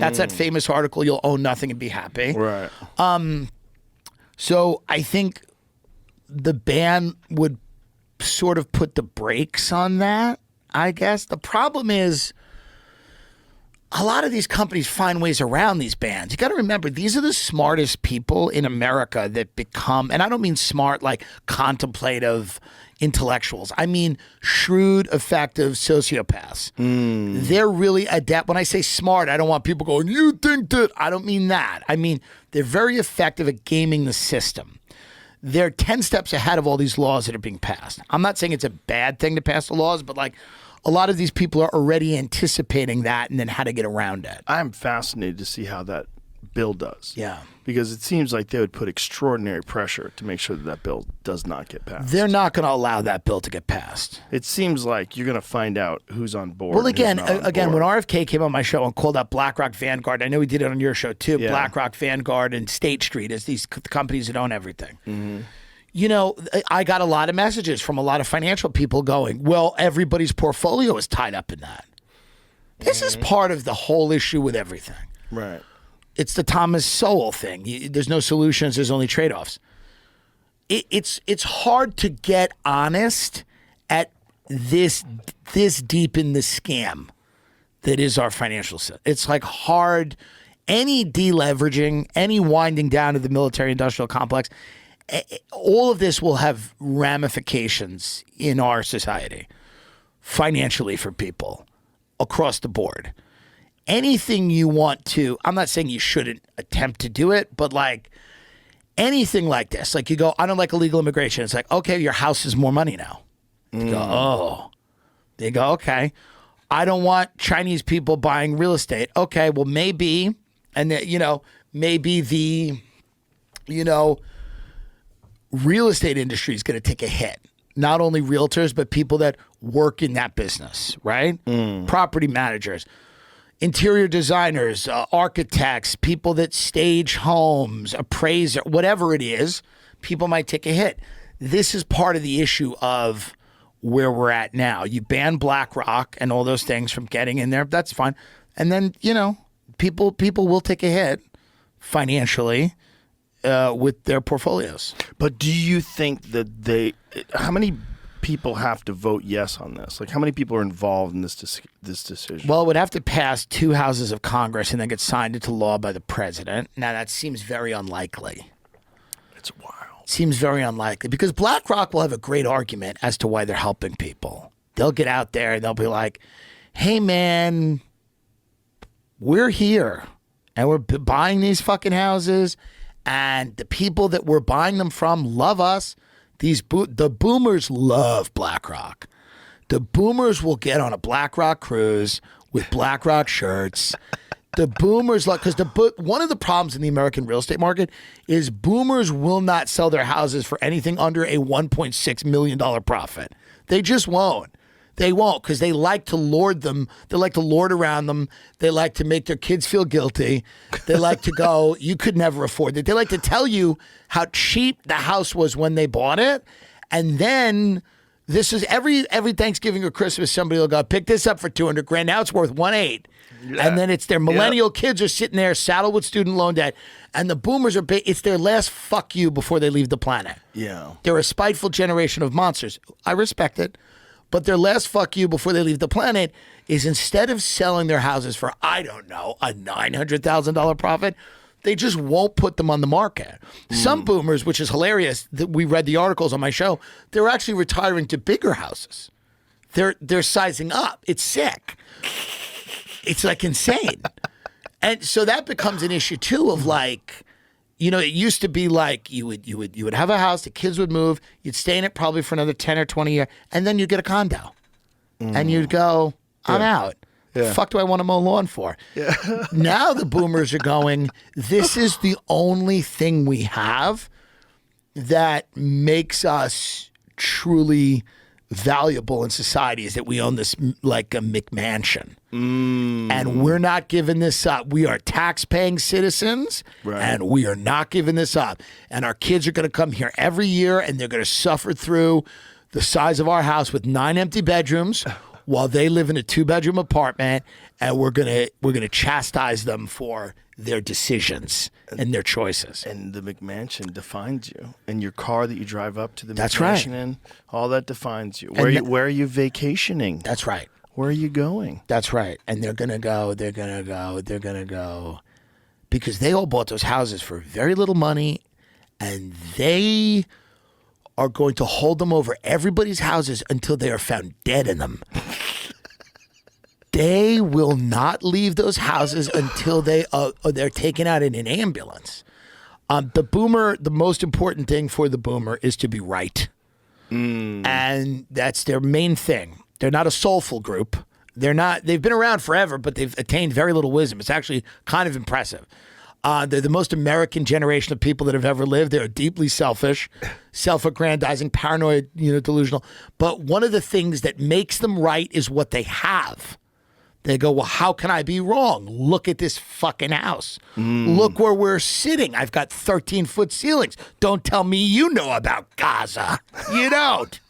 That's that famous article, you'll own nothing and be happy. Right. So I think the ban would sort of put the brakes on that, I guess. The problem is a lot of these companies find ways around these bans. You got to remember, these are the smartest people in America that become, and I don't mean smart like contemplative intellectuals. I mean shrewd, effective sociopaths. They're really adept. When I say smart, I don't want people going, you think that. I don't mean that. I mean, they're very effective at gaming the system. They're 10 steps ahead of all these laws that are being passed. I'm not saying it's a bad thing to pass the laws, but like a lot of these people are already anticipating that and then how to get around it. I'm fascinated to see how that bill does. Yeah. Because it seems like they would put extraordinary pressure to make sure that that bill does not get passed. They're not going to allow that bill to get passed. It seems like you're going to find out who's on board. Well, again, and who's not on when board. RFK came on my show and called out BlackRock, Vanguard, I know he did it on your show too, Yeah. BlackRock, Vanguard, and State Street as these companies that own everything. You know, I got a lot of messages from a lot of financial people going, well, everybody's portfolio is tied up in that. This is part of the whole issue with everything. Right. It's the Thomas Sowell thing. There's no solutions. There's only trade-offs. It's hard to get honest at this deep in the scam that is our financial system. It's like hard. Any deleveraging, any winding down of the military-industrial complex, all of this will have ramifications in our society, financially for people across the board. Anything you want to, I'm not saying you shouldn't attempt to do it, but like anything like this, like you go, I don't like illegal immigration. It's like, okay, your house is more money now. You go, oh. They go, okay. I don't want Chinese people buying real estate. Okay, well, maybe, and maybe the, real estate industry is going to take a hit. Not only realtors, but people that work in that business, right? Property managers, interior designers, architects, people that stage homes, appraiser, whatever it is, people might take a hit. This is part of the issue of where we're at now. You ban BlackRock and all those things from getting in there. That's fine. And then, people will take a hit financially with their portfolios. But do you think that how many people have to vote yes on this? Like, how many people are involved in this decision? Well, it would have to pass 2 houses of Congress and then get signed into law by the president. Now, that seems very unlikely. It's wild. Seems very unlikely because BlackRock will have a great argument as to why they're helping people. They'll get out there and they'll be like, hey, man, we're here and we're buying these fucking houses and the people that we're buying them from love us. The boomers love BlackRock. The boomers will get on a BlackRock cruise with BlackRock shirts. The boomers because one of the problems in the American real estate market is boomers will not sell their houses for anything under a $1.6 million profit. They just won't. They won't because they like to lord them. They like to lord around them. They like to make their kids feel guilty. They like to go, you could never afford it. They like to tell you how cheap the house was when they bought it. And then this is every Thanksgiving or Christmas, somebody will go, pick this up for $200,000. Now it's worth 1.8. Yeah. And then it's their millennial kids are sitting there saddled with student loan debt. And the boomers it's their last fuck you before they leave the planet. Yeah. They're a spiteful generation of monsters. I respect it. But their last fuck you before they leave the planet is instead of selling their houses for, I don't know, a $900,000 profit, they just won't put them on the market. Some boomers, which is hilarious, that we read the articles on my show, they're actually retiring to bigger houses. They're sizing up. It's sick. It's like insane. And so that becomes an issue too of like, it used to be like you would have a house, the kids would move, you'd stay in it probably for another 10 or 20 years, and then you'd get a condo. And you'd go, I'm out. Yeah. Fuck do I want to mow lawn for? Yeah. Now the boomers are going, this is the only thing we have that makes us truly valuable in society is that we own this like a McMansion. And we're not giving this up. We are tax-paying citizens, and we are not giving this up. And our kids are going to come here every year, and they're going to suffer through the size of our house with 9 empty bedrooms, while they live in a 2-bedroom apartment, and we're gonna chastise them for their decisions and their choices. And the McMansion defines you, and your car that you drive up to the That's McMansion right. in, all that defines you. And Where are you vacationing? That's right. Where are you going? That's right. And they're gonna go, because they all bought those houses for very little money, and they are going to hold them over everybody's houses until they are found dead in them. They will not leave those houses until they're taken out in an ambulance. The most important thing for the boomer is to be right. And that's their main thing. They're not a soulful group. They've been around forever, but they've attained very little wisdom. It's actually kind of impressive. They're the most American generation of people that have ever lived. They're deeply selfish, self-aggrandizing, paranoid, delusional. But one of the things that makes them right is what they have. They go, well, how can I be wrong? Look at this fucking house. Look where we're sitting. I've got 13-foot ceilings. Don't tell me you know about Gaza. You don't.